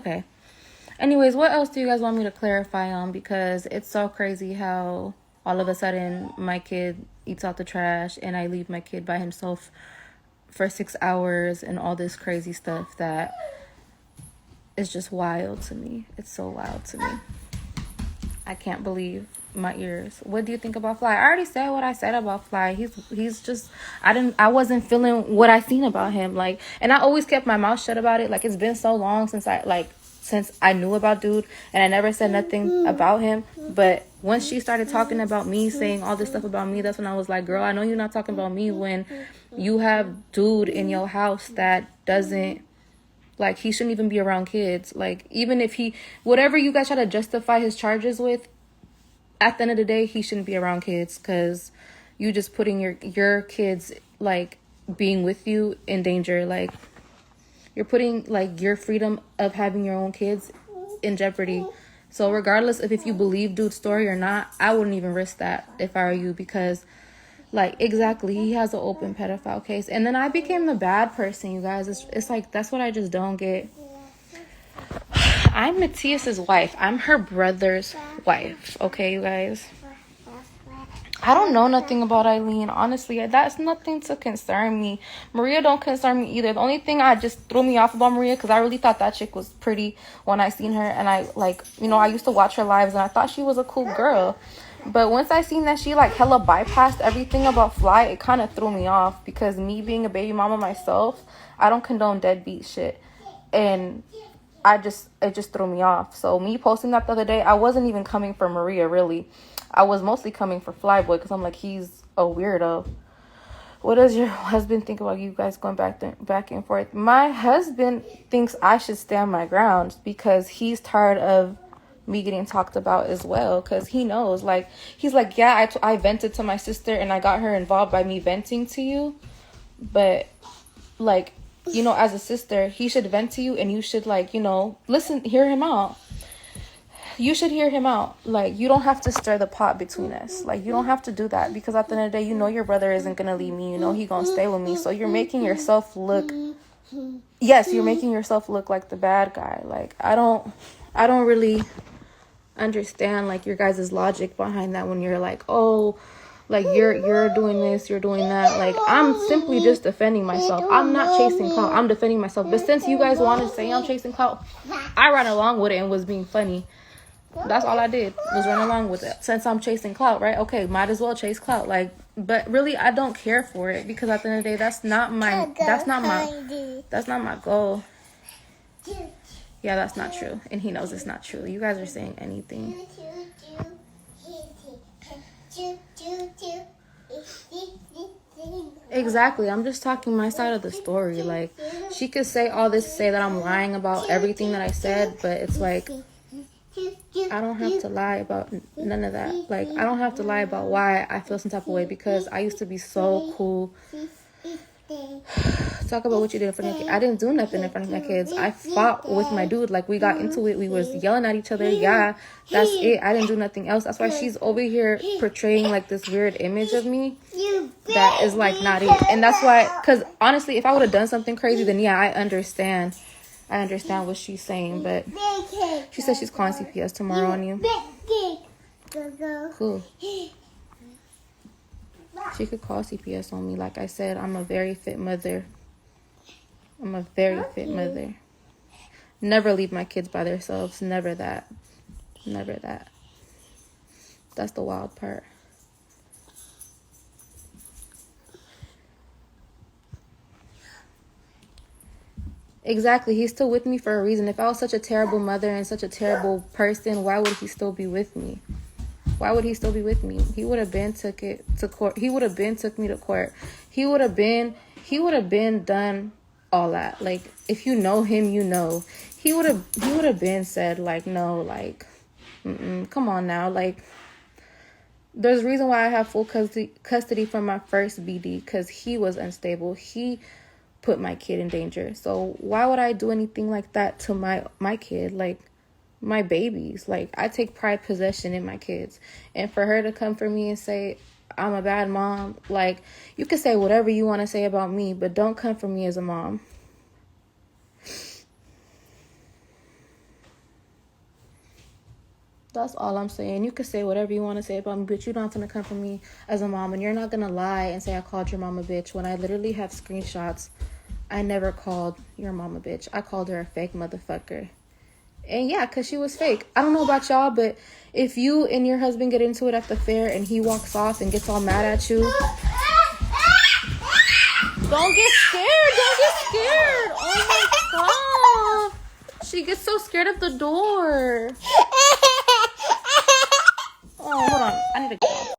Okay. Anyways, what else do you guys want me to clarify on? Because it's so crazy how all of a sudden my kid eats out the trash and I leave my kid by himself for 6 hours and all this crazy stuff that is just wild to me. It's so wild to me. I can't believe my ears. What do you think about Fly? I already said what I said about Fly. He's just, I wasn't feeling what I seen about him. Like, and I always kept my mouth shut about it. Like, it's been so long since I knew about dude, and I never said nothing about him. But once she started talking about me, saying all this stuff about me, that's when I was like, girl, I know you're not talking about me when you have dude in your house that doesn't, like, he shouldn't even be around kids. Like, even if whatever you guys try to justify his charges with, at the end of the day, he shouldn't be around kids, because you just putting your kids, like, being with you in danger. Like, you're putting, like, your freedom of having your own kids in jeopardy. So regardless of if you believe dude's story or not, I wouldn't even risk that if I were you, because, like, exactly, he has an open pedophile case. And then I became the bad person, you guys. It's like, that's what I just don't get. I'm Matthias's wife. I'm her brother's wife. Okay, you guys. I don't know nothing about Eileen. Honestly, that's nothing to concern me. Maria don't concern me either. The only thing I just threw me off about Maria, because I really thought that chick was pretty when I seen her. And I, like, you know, I used to watch her lives and I thought she was a cool girl. But once I seen that she, like, hella bypassed everything about Fly, it kind of threw me off. Because me being a baby mama myself, I don't condone deadbeat shit. And it just threw me off. So me posting that the other day, I wasn't even coming for Maria, really. I was mostly coming for Flyboy, because I'm like, he's a weirdo. What does your husband think about you guys going back and forth? My husband thinks I should stand my ground, because he's tired of me getting talked about as well. Because he knows, like, he's like, yeah, I vented to my sister and I got her involved by me venting to you. But, like, you know, as a sister, he should vent to you and you should, like, you know, hear him out. You should hear him out. Like, you don't have to stir the pot between us. Like, you don't have to do that, because at the end of the day, you know your brother isn't going to leave me. You know he going to stay with me. So you're making yourself look, yes, you're making yourself look like the bad guy. Like, I don't really understand, like, your guys' logic behind that when you're like, oh, like, you're doing this, you're doing that. Like, I'm simply just defending myself. I'm not chasing clout. I'm defending myself. But since you guys want to say I'm chasing clout, I ran along with it and was being funny. That's all I did, was run along with it. Since I'm chasing clout, right? Okay, might as well chase clout. Like, but really, I don't care for it, because at the end of the day, that's not my goal. Yeah, that's not true. And he knows it's not true. You guys are saying anything. Exactly. I'm just talking my side of the story. Like, she could say all this, say that I'm lying about everything that I said, but it's like, I don't have to lie about none of that. Like, I don't have to lie about why I feel some type of way, because I used to be so cool. Talk about what you did in front of your kids. I didn't do nothing in front of my kids. I fought with my dude. Like, we got into it. We was yelling at each other. Yeah, that's it. I didn't do nothing else. That's why she's over here portraying, like, this weird image of me that is, like, not it. And that's why, because honestly, if I would have done something crazy, then yeah, I understand what she's saying. But she says she's calling CPS tomorrow on you. Cool. She could call CPS on me. Like I said, I'm a very fit mother. Never leave my kids by themselves. Never that. That's the wild part. Exactly. He's still with me for a reason. If I was such a terrible mother and such a terrible person, why would he still be with me? Why would he still be with me? He would have been took it to court. He would have been took me to court. He would have been done all that. Like, if you know him, you know. He would have been said, like, no, like, come on now. Like, there's a reason why I have full custody from my first BD, because he was unstable. He put my kid in danger. So why would I do anything like that to my kid? Like, my babies. Like, I take pride possession in my kids. And for her to come for me and say I'm a bad mom, like, you can say whatever you want to say about me, but don't come for me as a mom. That's all I'm saying. You can say whatever you want to say about me, but you're not going to come for me as a mom. And you're not going to lie and say I called your mom a bitch when I literally have screenshots. I never called your mom a bitch. I called her a fake motherfucker. And yeah, because she was fake. I don't know about y'all, but if you and your husband get into it at the fair and he walks off and gets all mad at you, don't get scared. Don't get scared. Oh my God. She gets so scared of the door. Oh, hold on. I need to go.